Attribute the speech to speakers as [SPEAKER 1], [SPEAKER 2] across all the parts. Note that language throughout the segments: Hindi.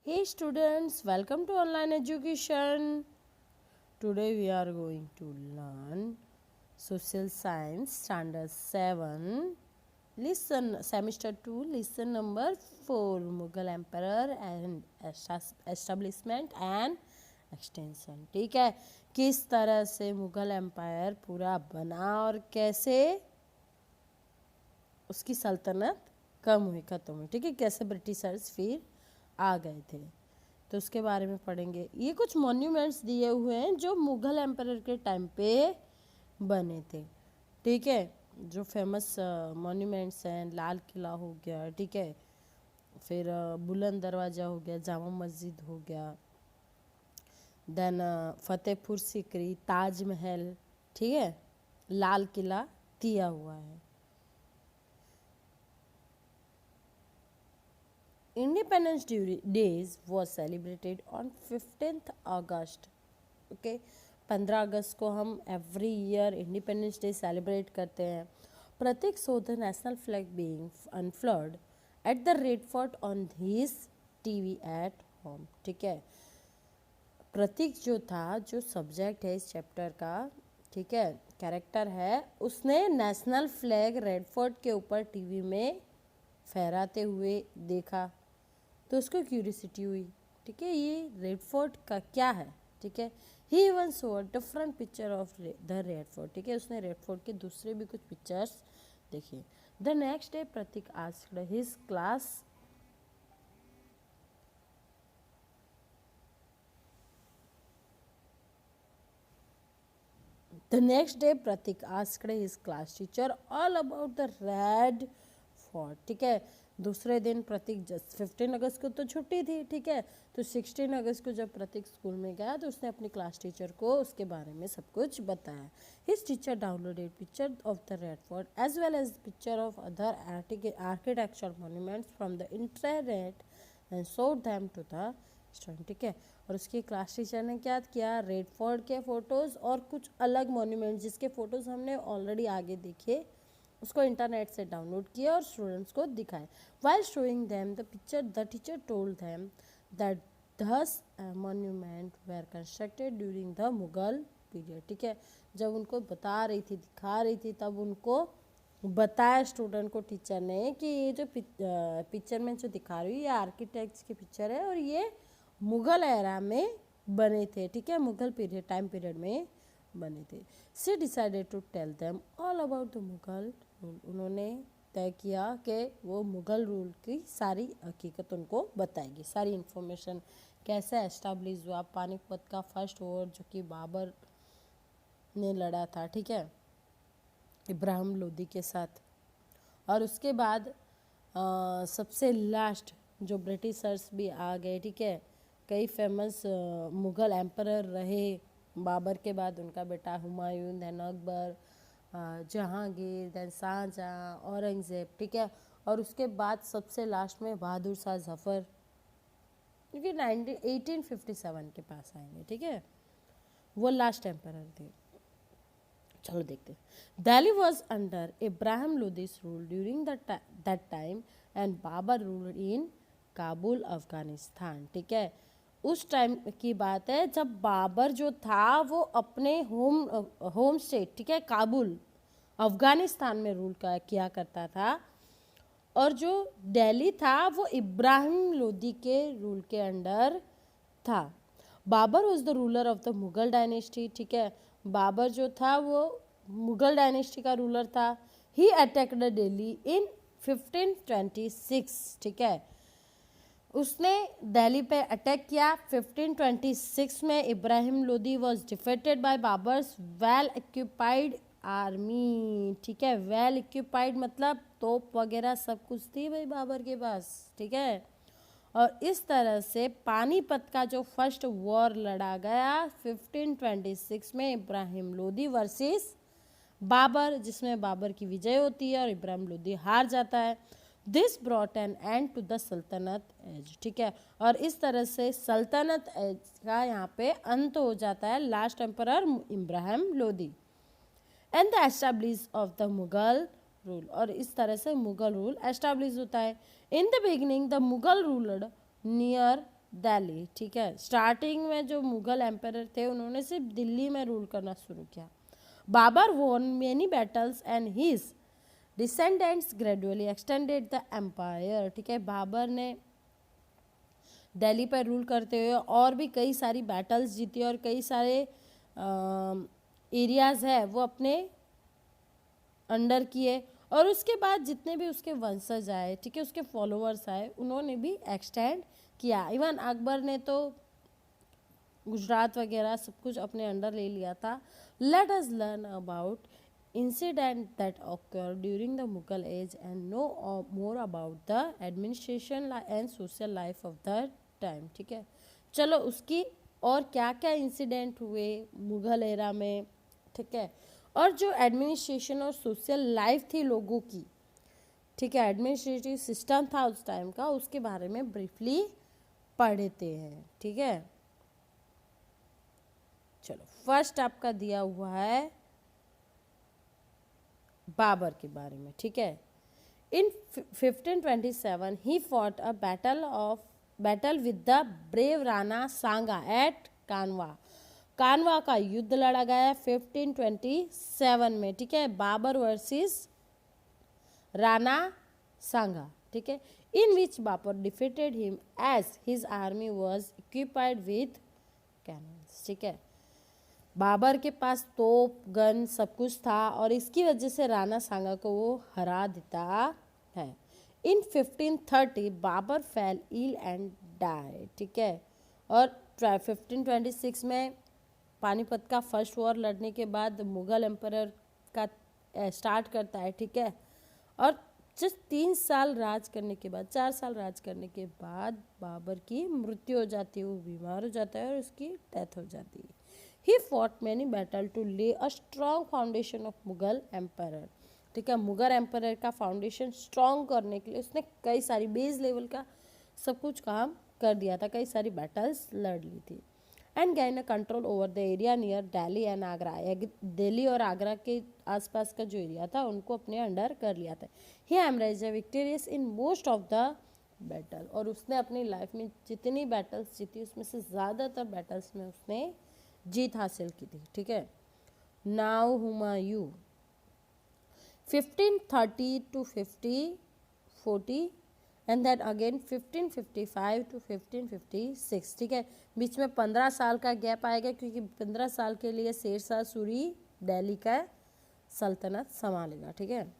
[SPEAKER 1] Hey students, welcome to online education. Today we are going to learn social science standard 7 listen semester 2 lesson number 4 Mughal emperor and establishment and extension. ठीक है, किस तरह से मुगल एम्पायर पूरा बना और कैसे उसकी सल्तनत कम हुई, खत्म हुई. ठीक है, कैसे ब्रिटिशर्स फिर आ गए थे, तो उसके बारे में पढ़ेंगे. ये कुछ मॉन्यूमेंट्स दिए हुए हैं जो मुगल एम्परर के टाइम पे बने थे. ठीक है, जो फेमस मॉन्यूमेंट्स हैं, लाल किला हो गया, ठीक है, फिर बुलंद दरवाज़ा हो गया, जामा मस्जिद हो गया, देन फतेहपुर सीकरी, ताजमहल, ठीक है, लाल किला दिया हुआ है. Independence Days was celebrated on 15th August. Okay, 15 अगस्त को हम every year independence day celebrate करते हैं. Pratik so the national flag being unfurled at the Red Fort on his TV at home. ठीक है, प्रतीक जो था, जो सब्जेक्ट है इस चैप्टर का, ठीक है, कैरेक्टर है, उसने नेशनल फ्लैग रेड फोर्ट के ऊपर टीवी में फहराते हुए देखा, तो उसको क्यूरियोसिटी हुई. ठीक है, ये रेड फोर्ट का क्या है. ठीक है, he even saw a different picture of the Red Fort. ठीक है, उसने रेड फोर्ट के दूसरे भी कुछ पिक्चर्स देखे. The next day Prateek asked his class teacher all about the Red Fort. ठीक है, दूसरे दिन प्रतीक 15 अगस्त को तो छुट्टी थी. ठीक है, तो 16 अगस्त को जब प्रतीक स्कूल में गया तो उसने अपनी क्लास टीचर को उसके बारे में सब कुछ बताया. His teacher downloaded picture of the Red Fort as well as picture of other architectural monuments from the internet and showed them to the student. ठीक है, और उसकी क्लास टीचर ने क्या किया, रेड फोर्ट के फ़ोटोज़ और कुछ अलग मॉन्यूमेंट जिसके फ़ोटोज़ हमने ऑलरेडी आगे देखे, उसको इंटरनेट से डाउनलोड किया और स्टूडेंट्स को दिखाए. While showing them the picture the teacher told them that this monument were constructed during the Mughal period. ठीक है, जब उनको बता रही थी, दिखा रही थी, तब उनको बताया स्टूडेंट को टीचर ने कि ये जो पिक्चर में जो दिखा रही हूँ ये आर्किटेक्ट्स की पिक्चर है और ये मुगल एरा में बने थे. ठीक है, मुगल पीरियड टाइम पीरियड में बने थे. She decided to tell them all about the Mughal rule. उन्होंने तय किया कि वो मुगल रूल की सारी हकीकत उनको बताएगी, सारी इन्फॉर्मेशन, कैसे एस्टाब्लिश हुआ पानीपत का फर्स्ट वॉर जो कि बाबर ने लड़ा था. ठीक है, इब्राहिम लोदी के साथ. और उसके बाद सबसे लास्ट जो ब्रिटिशर्स भी आ गए. ठीक है, कई फेमस मुग़ल एम्परर रहे बाबर के बाद, उनका बेटा हुमायूं, दैन अकबर, जहांगीर, दैन शाहजहाँ, औरंगज़ेब. ठीक है, और उसके बाद सबसे लास्ट में बहादुर शाह जफ़र, क्योंकि 1857 के पास आएंगे. ठीक है, वो लास्ट एम्परर थे. चलो देखते हैं. Delhi was under Ibrahim Lodi's rule during that time and Babur ruled in Kabul Afghanistan. ठीक है, उस टाइम की बात है जब बाबर जो था वो अपने होम स्टेट, ठीक है, काबुल अफगानिस्तान में रूल किया करता था, और जो दिल्ली था वो इब्राहिम लोदी के रूल के अंडर था. Babur was the ruler of the Mughal dynasty. ठीक है, बाबर जो था वो मुगल डायनेस्टी का रूलर था. ही अटैक्ड दिल्ली इन 1526. ठीक है, उसने दिल्ली पे अटैक किया 1526 में. Ibrahim Lodi was defeated by Babur's well equipped army. ठीक है, वेल एक्यूपाइड मतलब तोप वगैरह सब कुछ थी भाई बाबर के पास. ठीक है, और इस तरह से पानीपत का जो फर्स्ट वॉर लड़ा गया 1526 में इब्राहिम लोदी वर्सेस बाबर, जिसमें बाबर की विजय होती है और इब्राहिम लोदी हार जाता है. This brought an end to the sultanate age. ठीक है, और इस तरह से सल्तनत एज का यहाँ पे अंत हो जाता है, last emperor Ibrahim Lodi. And the establish of the Mughal rule, और इस तरह से मुगल रूल एस्टैब्लिश होता है. In the beginning the Mughal ruled near Delhi, ठीक है। स्टार्टिंग में जो मुगल एम्पायर थे उन्होंने सिर्फ दिल्ली में रूल करना शुरू किया। Babar won many battles and his descendants gradually extended the empire, ठीक है। बाबर ने दिल्ली पर रूल करते हुए और भी कई सारी बैटल्स जीती और कई सारे एरियाज है वो अपने अंडर किए, और उसके बाद जितने भी उसके वंशज आए, ठीक है, उसके फॉलोअर्स आए, उन्होंने भी एक्सटेंड किया। इवन अकबर ने तो गुजरात वगैरह सब कुछ अपने अंडर ले लिया था। Let us learn about incident that occur during the Mughal age and know more about the administration and social life of the time, ठीक है। चलो उसकी और क्या क्या इंसिडेंट हुए मुगल एरा में, ठीक है, और जो एडमिनिस्ट्रेशन और सोशल लाइफ थी लोगों की, ठीक है, एडमिनिस्ट्रेटिव सिस्टम था उस टाइम का, उसके बारे में ब्रीफली पढ़ते हैं, ठीक है। चलो फर्स्ट आपका दिया हुआ है बाबर के बारे में, ठीक है। In 1527 he fought a battle with the brave Rana Sanga at Khanwa. Khanwa का युद्ध लड़ा गया 1527 में, ठीक है, बाबर वर्सेस राणा सांगा, ठीक है, in which Babur defeated him as his army was equipped with cannons, ठीक है। बाबर के पास तोप गन सब कुछ था और इसकी वजह से राणा सांगा को वो हरा देता है। In 1530 Babur fell ill and die, ठीक है, और 1526 में पानीपत का फर्स्ट वॉर लड़ने के बाद मुगल एम्पायर का स्टार्ट करता है, ठीक है, और जस्ट 3 साल राज करने के बाद, 4 साल राज करने के बाद बाबर की मृत्यु हो जाती है, वो बीमार हो जाता है और उसकी डेथ हो जाती है। He fought many battle to lay a strong foundation of Mughal empire, ठीक है, मुगल एम्पायर का फाउंडेशन स्ट्रॉन्ग करने के लिए उसने कई सारी बेस लेवल का सब कुछ काम कर दिया था, कई सारी बैटल्स लड़ ली थी। And gain a control over the area near Delhi and Agra, Delhi और आगरा के आसपास का जो एरिया था उनको अपने अंडर कर लिया था। He emerged victorious in most of the battle, और उसने अपनी लाइफ में जितनी बैटल्स जीती उसमें से ज़्यादातर बैटल्स में उसने जीत हासिल की थी, ठीक है। Now Humayun 1530 to 1540 and then again 1555 to 1556, ठीक है, बीच में 15 साल का गैप आएगा क्योंकि 15 साल के लिए शेरशाह सूरी दिल्ली का सल्तनत संभालेगा, ठीक है।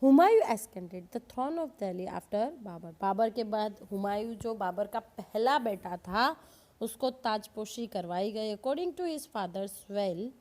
[SPEAKER 1] Humayun ascended the throne of Delhi after Babur, Babur के बाद हुमायूं जो बाबर का पहला बेटा था उसको ताजपोशी करवाई गई। According to his father's will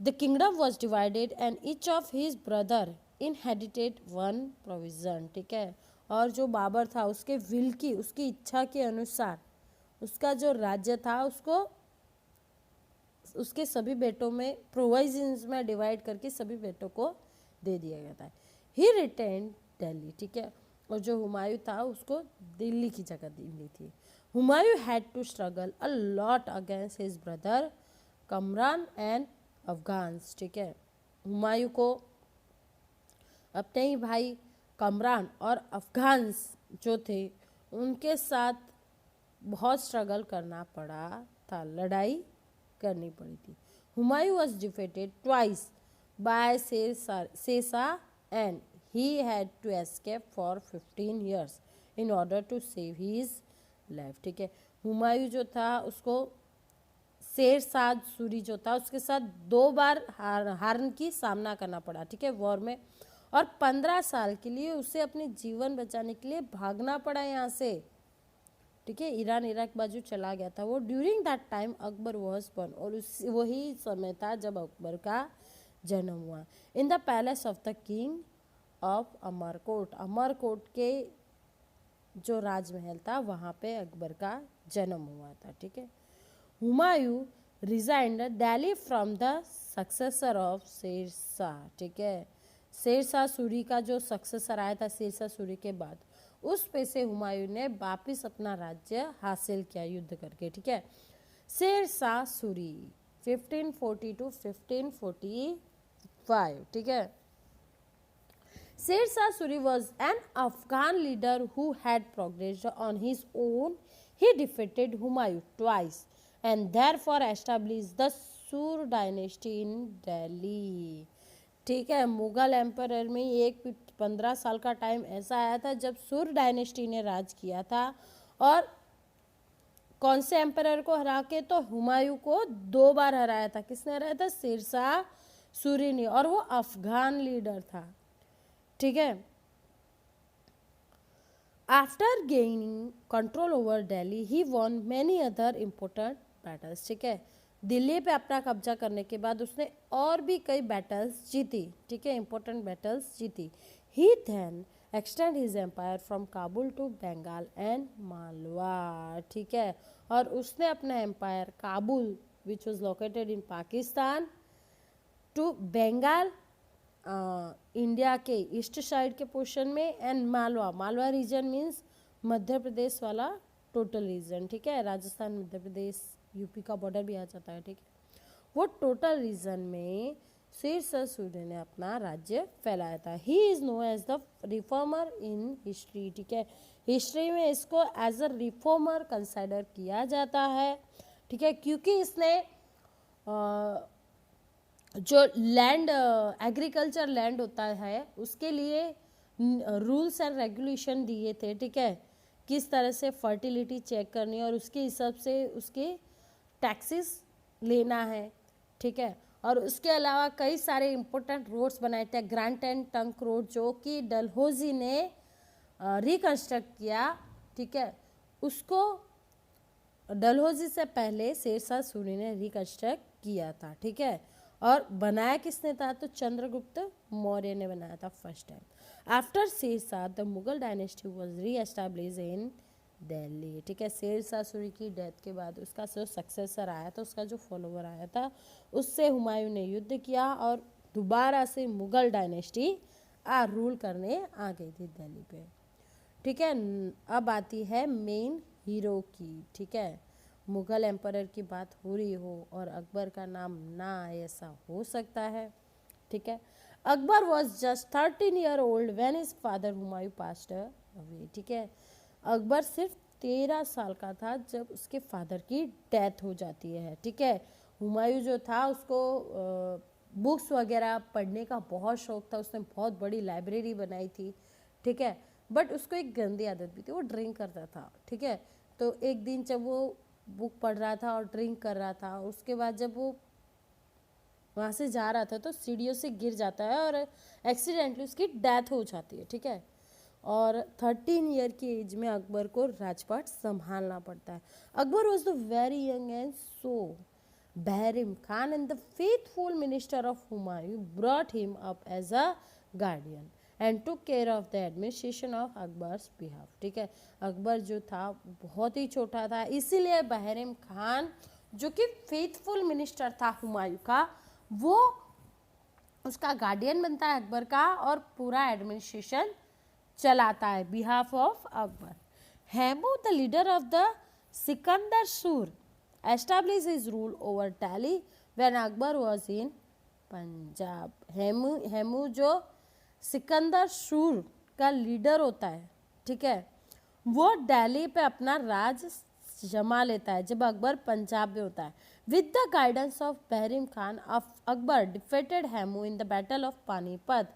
[SPEAKER 1] the kingdom was divided and each of his brother inherited one provision, ठीक है, और जो बाबर था उसके विल की, उसकी इच्छा के अनुसार उसका जो राज्य था उसको उसके सभी बेटों में प्रोविजन्स में डिवाइड करके सभी बेटों को दे दिया गया था। ही रिटेन दिल्ली, ठीक है, और जो हुमायूं था उसको दिल्ली की जगह दी थी। Humayun had to struggle a lot against his brother Kamran and Afghans, ठीक है, हुमायूं को अपने ही भाई कमरान और अफगान्स जो थे उनके साथ बहुत स्ट्रगल करना पड़ा था, लड़ाई करनी पड़ी थी। Humayun was defeated twice by Sher Shah and he had to escape for 15 years in order to save his life, ठीक है। हुमायूं जो था उसको शेरशाह सूरी जो था उसके साथ 2 बार हारने की सामना करना पड़ा, ठीक है, वॉर में, और 15 साल के लिए उसे अपने जीवन बचाने के लिए भागना पड़ा यहाँ से, ठीक है, ईरान इराक बाजू चला गया था वो। During that time Akbar was born, और उस वही समय था जब अकबर का जन्म हुआ। In the palace of the king of Amarkot, Amarkot के जो राजमहल था वहाँ पे अकबर का जन्म हुआ था, ठीक है। Humayun regained Delhi from the successor of Sher Shah, ठीक है, शेरशाह सूरी का जो सक्सेसर आया था शेरशाह सूरी के बाद उस पे से हुमायूं ने वापिस अपना राज्य हासिल किया युद्ध करके, ठीक है। शेरशाह सूरी 1540 to 1545, ठीक है। Sher Shah Suri was an Afghan leader who had progressed on his own. He defeated Humayun twice and therefore established the Sur dynasty in Delhi. ठीक है, मुगल एम्परर में एक 15 साल का टाइम ऐसा आया था जब सुर डायनेस्टी ने राज किया था, और कौन से एम्परर को हरा के, तो हुमायूं को 2 बार हराया था। किसने हराया था? शेर शाह सूरी ने, और वो अफगान लीडर था। ठीक है, after gaining control over Delhi he won many other important battles. ठीक है, दिल्ली पे अपना कब्जा करने के बाद उसने और भी कई बैटल्स जीती। ठीक है, इंपॉर्टेंट बैटल्स जीती। He then extend his empire from Kabul to Bengal and Malwa. ठीक है, और उसने अपना empire Kabul which was located in Pakistan to Bengal India के ईस्ट साइड के पोर्शन में, and Malwa, Malwa region means Madhya Pradesh वाला टोटल रीजन। ठीक है, राजस्थान मध्य प्रदेश यूपी का बॉर्डर भी आ जाता है। ठीक है, वो टोटल रीजन में शेर शाह सूरी ने अपना राज्य फैलाया था। He is know as the reformer in history. ठीक है, हिस्ट्री में इसको एज अ रिफॉर्मर कंसिडर किया जाता है। ठीक है, क्योंकि इसने जो लैंड एग्रीकल्चर लैंड होता है उसके लिए रूल्स एंड रेगुलेशन दिए थे। ठीक है, किस तरह से फर्टिलिटी चेक करनी है और उसके हिसाब से उसके टैक्सेस लेना है। ठीक है, और उसके अलावा कई सारे इम्पोर्टेंट रोड्स बनाए थे। ग्रैंड एंड टंक रोड जो कि डलहौजी ने रिकंस्ट्रक्ट किया। ठीक है, उसको डलहौजी से पहले शेर शाह सूरी ने रिकंस्ट्रक्ट किया था। ठीक है, और बनाया किसने था? तो चंद्रगुप्त मौर्य ने बनाया था first time. After Sher Shah the Mughal dynasty was री एस्टैब्लिश इन दिल्ली। ठीक है, शेर शाह सूरी की डेथ के बाद उसका जो सक्सेसर आया था, उसका जो फॉलोवर आया था, उससे हुमायूं ने युद्ध किया और दोबारा से मुगल डायनेस्टी रूल करने आ गई थी दिल्ली पे। ठीक है, अब आती है मेन हीरो की। ठीक है, मुगल एम्परर की बात हो रही हो और अकबर का नाम ना आए ऐसा हो सकता है। ठीक है, Akbar was just 13 year old when his father Humayun passed away. ठीक है, अकबर सिर्फ 13 साल का था जब उसके फादर की डेथ हो जाती है। ठीक है, हुमायूं जो था उसको बुक्स वगैरह पढ़ने का बहुत शौक था, उसने बहुत बड़ी लाइब्रेरी बनाई थी। ठीक है, बट उसको एक गंदी आदत भी थी, वो ड्रिंक करता था। ठीक है, तो एक दिन जब वो बुक पढ़ रहा था और ड्रिंक कर रहा था, उसके बाद जब वो वहाँ से जा रहा था तो सीढ़ियों से गिर जाता है और एक्सीडेंटली उसकी डेथ हो जाती है। ठीक है, और 13 ईयर की एज में अकबर को राजपाट संभालना पड़ता है। Akbar was the very young and so Bairam Khan and the faithful minister of Humayun brought him up as a guardian and to care of the administration of Akbar's behalf. ठीक है, अकबर जो था बहुत ही छोटा था, इसीलिए बहरीम खान जो कि फेथफुल मिनिस्टर था हुमायूं का, वो उसका गार्डियन बनता है अकबर का और पूरा एडमिनिस्ट्रेशन चलाता है behalf of Akbar. Hemu the leader of the Sikandar Sur establish his rule over Delhi when Akbar was in Punjab. Hemu जो सिकंदर सूर का लीडर होता है, ठीक है, वो दिल्ली पे अपना राज जमा लेता है जब अकबर पंजाब में होता है। With the guidance of Bairam Khan Akbar defeated Hemu in the battle of Panipat.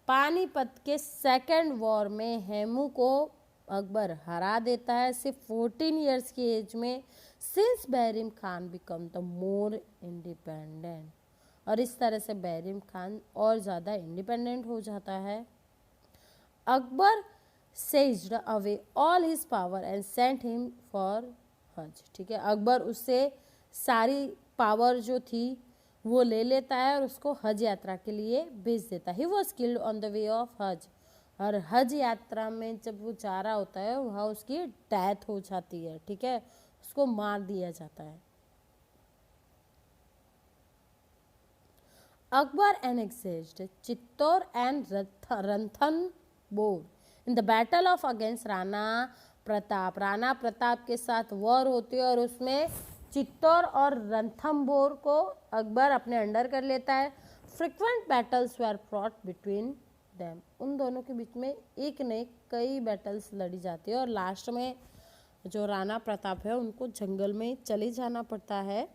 [SPEAKER 1] Panipat के सेकेंड वॉर में हेमू को अकबर हरा देता है सिर्फ 14 ईयर्स की एज में। Since Bairam Khan become the more independent, और इस तरह से बहरीम खान और ज़्यादा इंडिपेंडेंट हो जाता है। Akbar seized away all his power and sent him for हज। ठीक है, अकबर उससे सारी पावर जो थी वो ले लेता है और उसको हज यात्रा के लिए भेज देता है। He was killed on the way of हज, और हज यात्रा में जब वो जा रहा होता है वहाँ उसकी डेथ हो जाती है। ठीक है, उसको मार दिया जाता है। Akbar annexed Chittor and Ranthambore in the battle of against Rana Pratap. Rana Pratap के साथ वॉर होती है और उसमें चित्तौर और रणथंबोर को अकबर अपने अंडर कर लेता है। फ्रिक्वेंट बैटल्स वर फ्रॉट बिटवीन देम, उन दोनों के बीच में एक ने कई बैटल्स लड़ी जाती है और लास्ट में जो राणा प्रताप है उनको जंगल में चले जाना पड़ता है।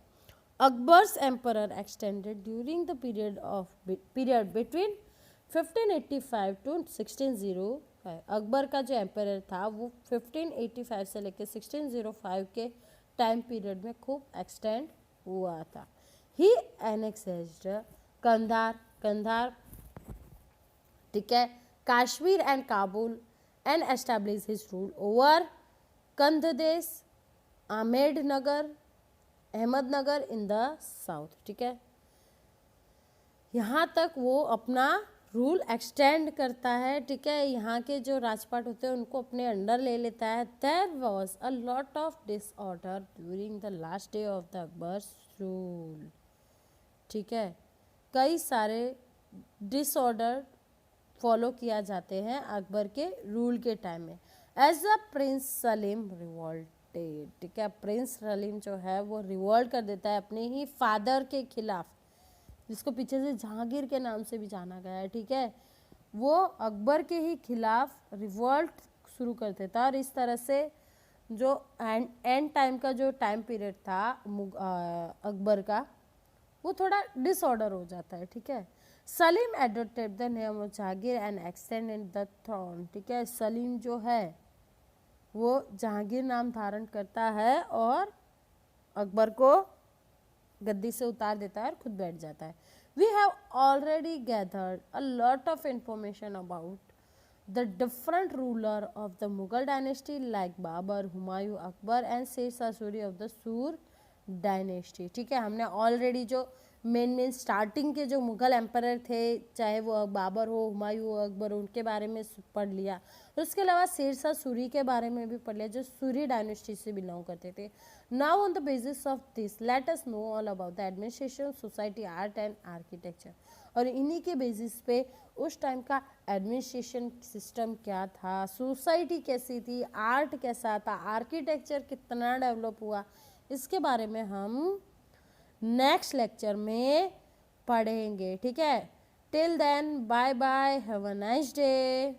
[SPEAKER 1] Akbar's empire extended during the period between 1585 to 1605। Akbar का जो एम्परर था वो 1585 से लेकर 1605 के टाइम पीरियड में खूब एक्सटेंड हुआ था। ही एनेक्सेड कंधार, ठीक है, Kashmir and Kabul and establish his rule over Khandesh, Ahmednagar in the south, ठीक है। यहाँ तक वो अपना रूल एक्सटेंड करता है, ठीक है, यहाँ के जो राजपाट होते हैं उनको अपने अंडर ले लेता है। There was a lot of disorder during the last day of the Akbar's rule, ठीक है, कई सारे डिसऑर्डर फॉलो किया जाते हैं अकबर के रूल के टाइम में। एज अ प्रिंस सलीम रिवॉल्टेड, ठीक है, प्रिंस सलीम जो है वो रिवॉल्ट कर देता है अपने ही फादर के खिलाफ, जिसको पीछे से जहांगीर के नाम से भी जाना गया है, ठीक है, वो अकबर के ही खिलाफ रिवॉल्ट शुरू कर देता है और इस तरह से जो एंड टाइम का जो टाइम पीरियड था अकबर का वो थोड़ा डिसऑर्डर हो जाता है, ठीक है। Salim adopted the name of Jahangir and extended the throne, ठीक है, सलीम जो है वो जहांगीर नाम धारण करता है और अकबर को गद्दी से उतार देता है और खुद बैठ जाता है। We have already gathered a lot of information about the different ruler of the Mughal dynasty like Babur, Humayun, Akbar and Sher Shah Suri of the Sur dynasty, ठीक है। हमने ऑलरेडी जो मेन स्टार्टिंग के जो मुगल एम्परर थे, चाहे वो बाबर हो, हुमायूं हो, अकबर हो, उनके बारे में पढ़ लिया और उसके अलावा शेरशाह सूरी के बारे में भी पढ़ लिया जो सूरी डायनेस्टी से बिलोंग करते थे। Now on the basis of this let us know all about the administration, society, art and architecture. और इन्हीं के बेसिस पे उस टाइम का एडमिनिस्ट्रेशन सिस्टम क्या था, सोसाइटी कैसी थी, आर्ट कैसा था, आर्किटेक्चर कितना डेवलप हुआ, इसके बारे में हम नेक्स्ट लेक्चर में पढ़ेंगे, ठीक है। Till then bye bye, have a nice day.